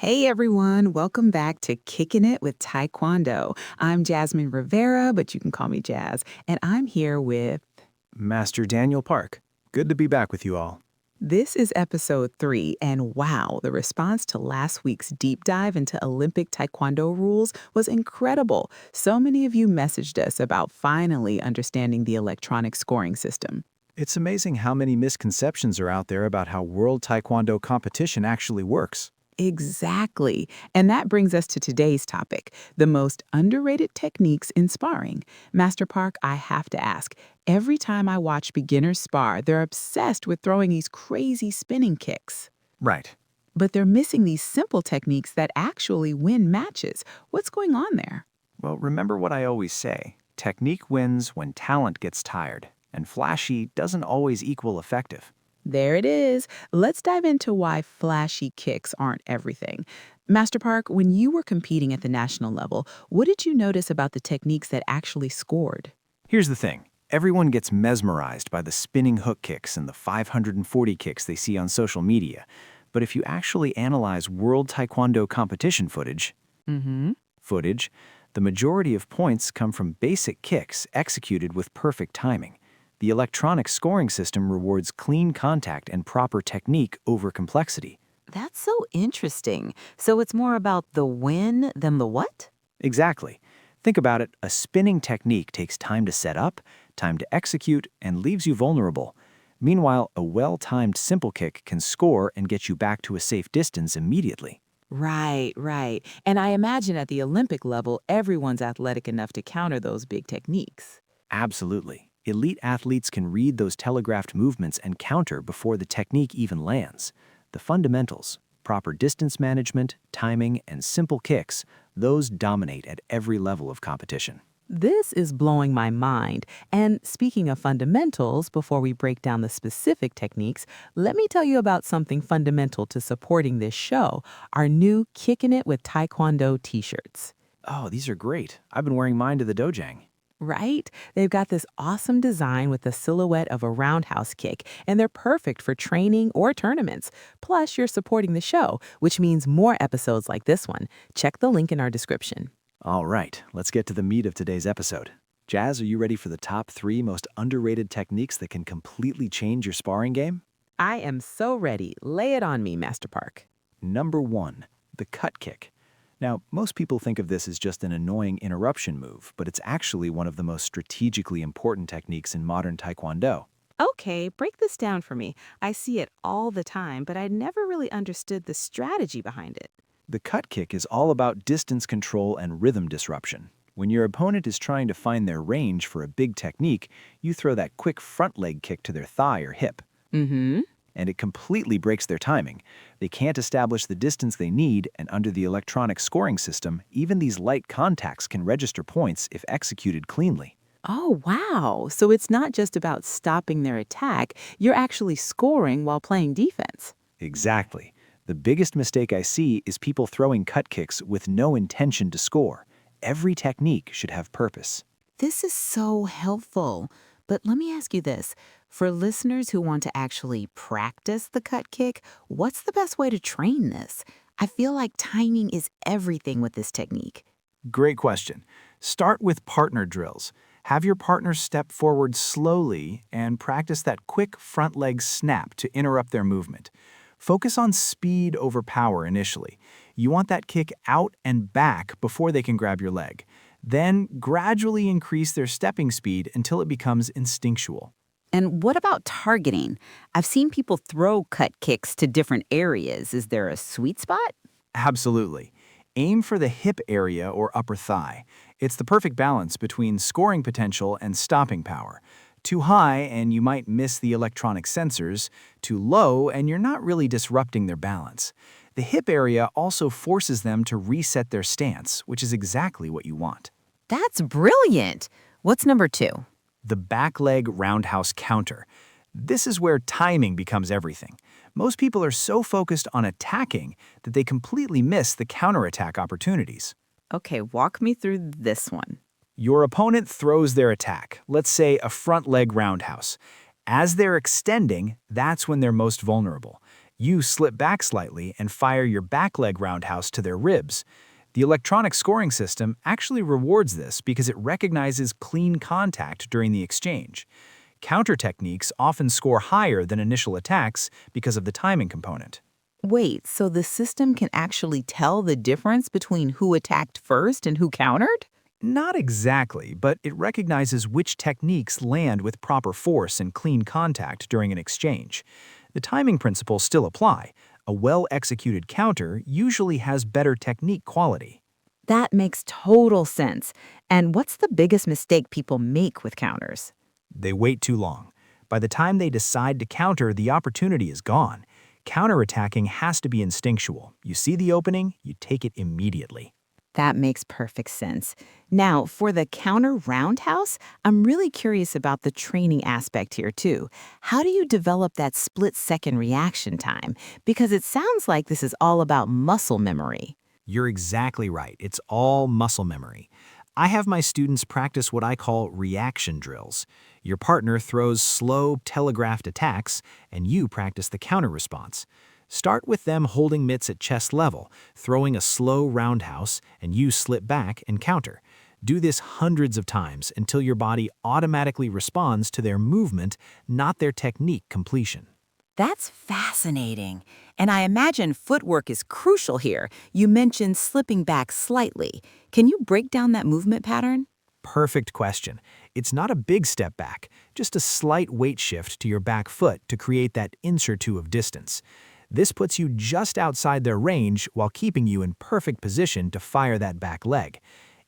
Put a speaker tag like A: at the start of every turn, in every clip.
A: Hey everyone, welcome back to Kicking It with Taekwondo. I'm Jasmine Rivera, but you can call me Jazz, and I'm here with.
B: Master Daniel Park. Good to be back with you all.
A: This is episode 3, and wow, the response to last week's deep dive into Olympic Taekwondo rules was incredible. So many of you messaged us about finally understanding the electronic scoring system.
B: It's amazing how many misconceptions are out there about how World Taekwondo competition actually works.
A: Exactly. And that brings us to today's topic, the most underrated techniques in sparring. Master Park, I have to ask, every time I watch beginners spar, they're obsessed with throwing these crazy spinning kicks.
B: Right.
A: But they're missing these simple techniques that actually win matches. What's going on there?
B: Well, remember what I always say. Technique wins when talent gets tired, and flashy doesn't always equal effective.
A: There it is. Let's dive into why flashy kicks aren't everything. Master Park, when you were competing at the national level, what did you notice about the techniques that actually scored?
B: Here's the thing. Everyone gets mesmerized by the spinning hook kicks and the 540 kicks they see on social media. But if you actually analyze World Taekwondo competition
A: Mm-hmm.
B: footage, the majority of points come from basic kicks executed with perfect timing. The electronic scoring system rewards clean contact and proper technique over complexity.
C: That's so interesting. So it's more about the win than the what?
B: Exactly. Think about it, a spinning technique takes time to set up, time to execute, and leaves you vulnerable. Meanwhile, a well-timed simple kick can score and get you back to a safe distance immediately.
A: Right, right. And I imagine at the Olympic level, everyone's athletic enough to counter those big techniques.
B: Absolutely. Elite athletes can read those telegraphed movements and counter before the technique even lands. The fundamentals, proper distance management, timing, and simple kicks, those dominate at every level of competition.
A: This is blowing my mind. And speaking of fundamentals, before we break down the specific techniques, let me tell you about something fundamental to supporting this show, our new Kicking It with Taekwondo T-shirts.
B: Oh, these are great. I've been wearing mine to the dojang.
A: Right? They've got this awesome design with the silhouette of a roundhouse kick, and they're perfect for training or tournaments. Plus, you're supporting the show, which means more episodes like this one. Check the link in our description.
B: All right, let's get to the meat of today's episode. Jazz, are you ready for the top 3 most underrated techniques that can completely change your sparring game?
A: I am so ready. Lay it on me, Master Park.
B: Number 1, the cut kick. Now, most people think of this as just an annoying interruption move, but it's actually one of the most strategically important techniques in modern Taekwondo.
C: Okay, break this down for me. I see it all the time, but I never really understood the strategy behind it.
B: The cut kick is all about distance control and rhythm disruption. When your opponent is trying to find their range for a big technique, you throw that quick front leg kick to their thigh or hip.
A: Mm-hmm.
B: And it completely breaks their timing. They can't establish the distance they need, and under the electronic scoring system, even these light contacts can register points if executed cleanly.
A: Oh, wow. So it's not just about stopping their attack. You're actually scoring while playing defense.
B: Exactly. The biggest mistake I see is people throwing cut kicks with no intention to score. Every technique should have purpose.
C: This is so helpful. But let me ask you this. For listeners who want to actually practice the cut kick, what's the best way to train this? I feel like timing is everything with this technique.
B: Great question. Start with partner drills. Have your partner step forward slowly and practice that quick front leg snap to interrupt their movement. Focus on speed over power initially. You want that kick out and back before they can grab your leg. Then gradually increase their stepping speed until it becomes instinctual.
C: And what about targeting? I've seen people throw cut kicks to different areas. Is there a sweet spot?
B: Absolutely. Aim for the hip area or upper thigh. It's the perfect balance between scoring potential and stopping power. Too high and you might miss the electronic sensors. Too low and you're not really disrupting their balance. The hip area also forces them to reset their stance, which is exactly what you want.
C: That's brilliant. What's number 2?
B: The back leg roundhouse counter. This is where timing becomes everything. Most people are so focused on attacking that they completely miss the counterattack opportunities.
C: Okay, walk me through this one.
B: Your opponent throws their attack, let's say a front leg roundhouse. As they're extending, that's when they're most vulnerable. You slip back slightly and fire your back leg roundhouse to their ribs. The electronic scoring system actually rewards this because it recognizes clean contact during the exchange. Counter techniques often score higher than initial attacks because of the timing component.
C: Wait, so the system can actually tell the difference between who attacked first and who countered?
B: Not exactly, but it recognizes which techniques land with proper force and clean contact during an exchange. The timing principles still apply. A well-executed counter usually has better technique quality.
C: That makes total sense. And what's the biggest mistake people make with counters?
B: They wait too long. By the time they decide to counter, the opportunity is gone. Counterattacking has to be instinctual. You see the opening, you take it immediately.
C: That makes perfect sense. Now, for the counter roundhouse, I'm really curious about the training aspect here, too. How do you develop that split-second reaction time? Because it sounds like this is all about muscle memory.
B: You're exactly right. It's all muscle memory. I have my students practice what I call reaction drills. Your partner throws slow, telegraphed attacks, and you practice the counter response. Start with them holding mitts at chest level, throwing a slow roundhouse, and you slip back and counter. Do this hundreds of times until your body automatically responds to their movement, not their technique completion.
C: That's fascinating. And I imagine footwork is crucial here. You mentioned slipping back slightly. Can you break down that movement pattern?
B: Perfect question. It's not a big step back, just a slight weight shift to your back foot to create that inch or two of distance. This puts you just outside their range while keeping you in perfect position to fire that back leg.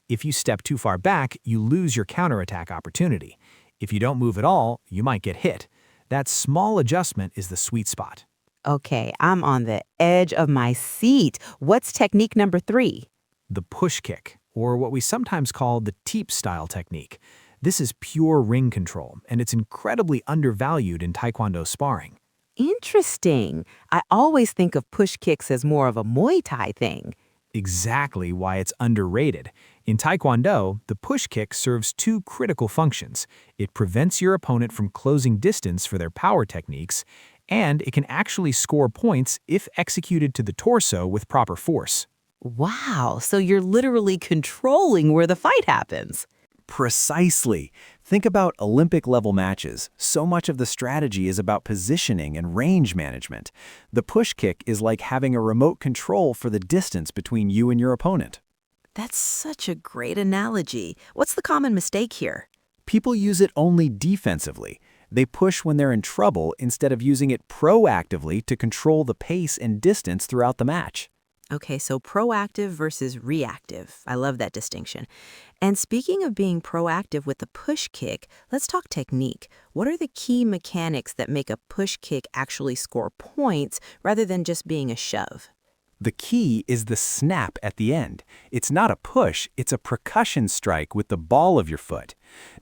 B: If you step too far back, you lose your counterattack opportunity. If you don't move at all, you might get hit. That small adjustment is the sweet spot.
C: Okay, I'm on the edge of my seat. What's technique number 3?
B: The push kick, or what we sometimes call the teep style technique. This is pure ring control, and it's incredibly undervalued in Taekwondo sparring.
C: Interesting. I always think of push kicks as more of a Muay Thai thing.
B: Exactly why it's underrated. In Taekwondo, the push kick serves two critical functions. It prevents your opponent from closing distance for their power techniques, and it can actually score points if executed to the torso with proper force.
C: Wow, so you're literally controlling where the fight happens.
D: Precisely. Think about Olympic-level matches. So much of the strategy is about positioning and range management. The push kick is like having a remote control for the distance between you and your opponent.
C: That's such a great analogy. What's the common mistake here?
D: People use it only defensively. They push when they're in trouble instead of using it proactively to control the pace and distance throughout the match.
C: Okay, so proactive versus reactive. I love that distinction. And speaking of being proactive with the push kick, let's talk technique. What are the key mechanics that make a push kick actually score points rather than just being a shove?
D: The key is the snap at the end. It's not a push, it's a percussion strike with the ball of your foot.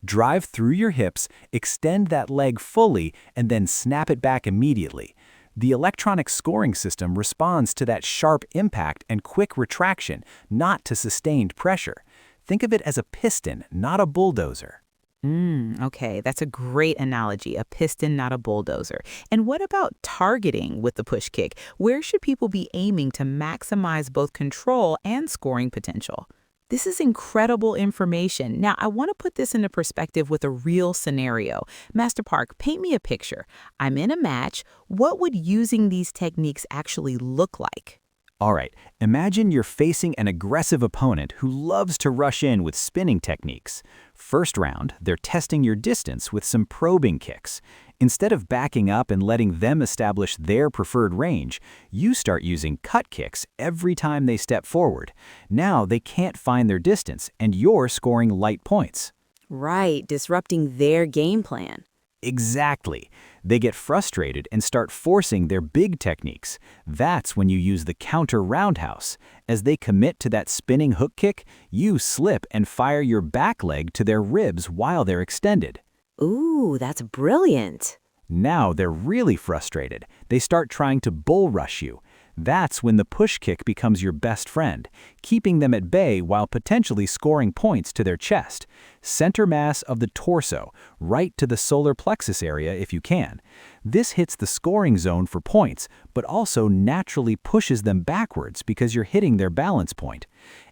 D: Drive through your hips, extend that leg fully, and then snap it back immediately. The electronic scoring system responds to that sharp impact and quick retraction, not to sustained pressure. Think of it as a piston, not a bulldozer.
C: Okay, that's a great analogy, a piston, not a bulldozer. And what about targeting with the push kick? Where should people be aiming to maximize both control and scoring potential? This is incredible information. Now, I want to put this into perspective with a real scenario. Master Park, paint me a picture. I'm in a match. What would using these techniques actually look like?
D: All right, imagine you're facing an aggressive opponent who loves to rush in with spinning techniques. First round, they're testing your distance with some probing kicks. Instead of backing up and letting them establish their preferred range, you start using cut kicks every time they step forward. Now they can't find their distance, and you're scoring light points.
C: Right, disrupting their game plan.
D: Exactly. They get frustrated and start forcing their big techniques. That's when you use the counter roundhouse. As they commit to that spinning hook kick, you slip and fire your back leg to their ribs while they're extended.
C: Ooh, that's brilliant.
D: Now they're really frustrated. They start trying to bull rush you. That's when the push kick becomes your best friend, keeping them at bay while potentially scoring points to their chest. Center mass of the torso, right to the solar plexus area if you can. This hits the scoring zone for points, but also naturally pushes them backwards because you're hitting their balance point.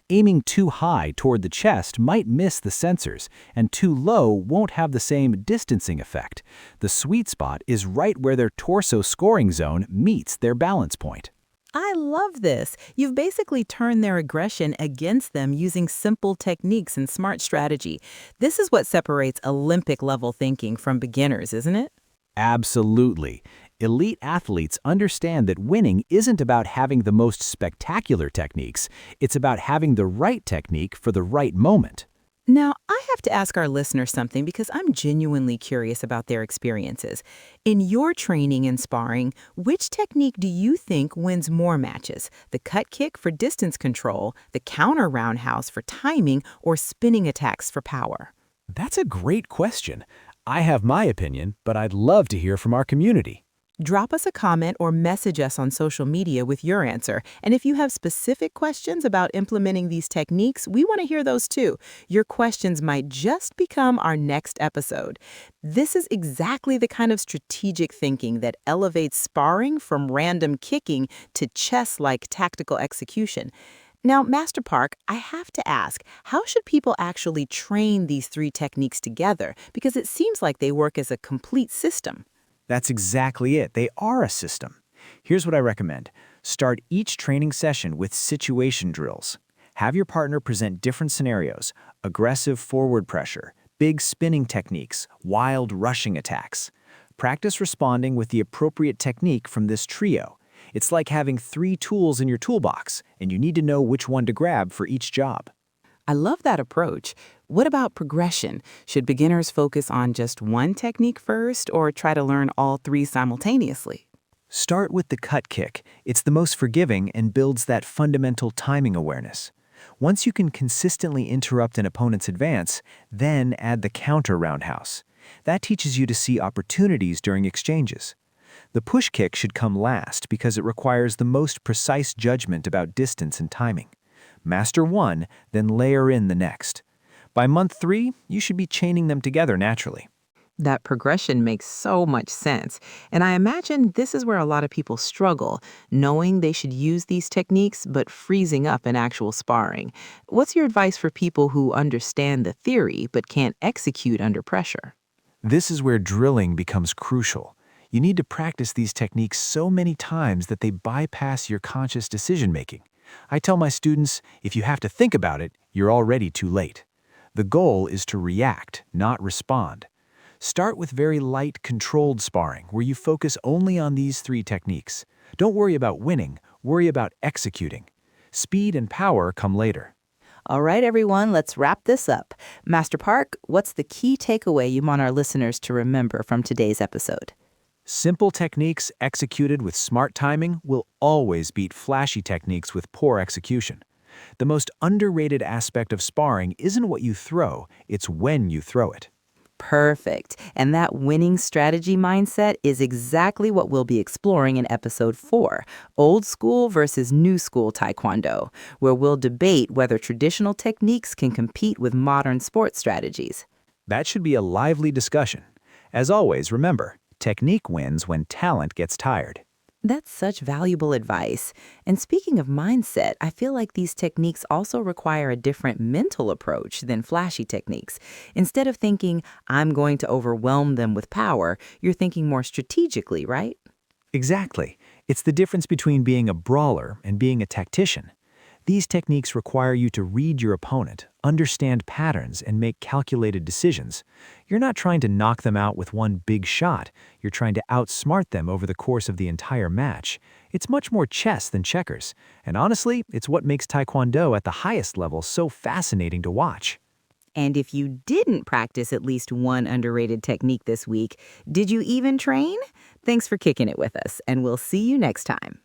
D: Aiming too high toward the chest might miss the sensors, and too low won't have the same distancing effect. The sweet spot is right where their torso scoring zone meets their balance point.
C: I love this. You've basically turned their aggression against them using simple techniques and smart strategy. This is what separates Olympic-level thinking from beginners, isn't it?
D: Absolutely. Elite athletes understand that winning isn't about having the most spectacular techniques, it's about having the right technique for the right moment.
C: Now, I have to ask our listeners something because I'm genuinely curious about their experiences. In your training and sparring, which technique do you think wins more matches? The cut kick for distance control, the counter roundhouse for timing, or spinning attacks for power?
D: That's a great question. I have my opinion, but I'd love to hear from our community.
C: Drop us a comment or message us on social media with your answer. And if you have specific questions about implementing these techniques, we want to hear those too. Your questions might just become our next episode. This is exactly the kind of strategic thinking that elevates sparring from random kicking to chess-like tactical execution. Now, Master Park, I have to ask, how should people actually train these three techniques together? Because it seems like they work as a complete system.
B: That's exactly it. They are a system. Here's what I recommend. Start each training session with situation drills. Have your partner present different scenarios: aggressive forward pressure, big spinning techniques, wild rushing attacks. Practice responding with the appropriate technique from this trio. It's like having 3 tools in your toolbox, and you need to know which one to grab for each job.
A: I love that approach. What about progression? Should beginners focus on just one technique first or try to learn all three simultaneously?
B: Start with the cut kick. It's the most forgiving and builds that fundamental timing awareness. Once you can consistently interrupt an opponent's advance, then add the counter roundhouse. That teaches you to see opportunities during exchanges. The push kick should come last because it requires the most precise judgment about distance and timing. Master one, then layer in the next. By month 3, you should be chaining them together naturally.
A: That progression makes so much sense. And I imagine this is where a lot of people struggle, knowing they should use these techniques but freezing up in actual sparring. What's your advice for people who understand the theory but can't execute under pressure?
B: This is where drilling becomes crucial. You need to practice these techniques so many times that they bypass your conscious decision-making. I tell my students, if you have to think about it, you're already too late. The goal is to react, not respond. Start with very light, controlled sparring, where you focus only on these 3 techniques. Don't worry about winning, worry about executing. Speed and power come later.
C: All right, everyone, let's wrap this up. Master Park, what's the key takeaway you want our listeners to remember from today's episode?
B: Simple techniques executed with smart timing will always beat flashy techniques with poor execution. The most underrated aspect of sparring isn't what you throw, it's when you throw it.
C: Perfect. And that winning strategy mindset is exactly what we'll be exploring in episode 4, Old School versus New School Taekwondo, where we'll debate whether traditional techniques can compete with modern sports strategies.
B: That should be a lively discussion. As always, remember, technique wins when talent gets tired.
C: That's such valuable advice. And speaking of mindset, I feel like these techniques also require a different mental approach than flashy techniques. Instead of thinking, I'm going to overwhelm them with power, you're thinking more strategically, right?
B: Exactly. It's the difference between being a brawler and being a tactician. These techniques require you to read your opponent, understand patterns, and make calculated decisions. You're not trying to knock them out with one big shot. You're trying to outsmart them over the course of the entire match. It's much more chess than checkers. And honestly, it's what makes Taekwondo at the highest level so fascinating to watch.
C: And if you didn't practice at least one underrated technique this week, did you even train? Thanks for kicking it with us, and we'll see you next time.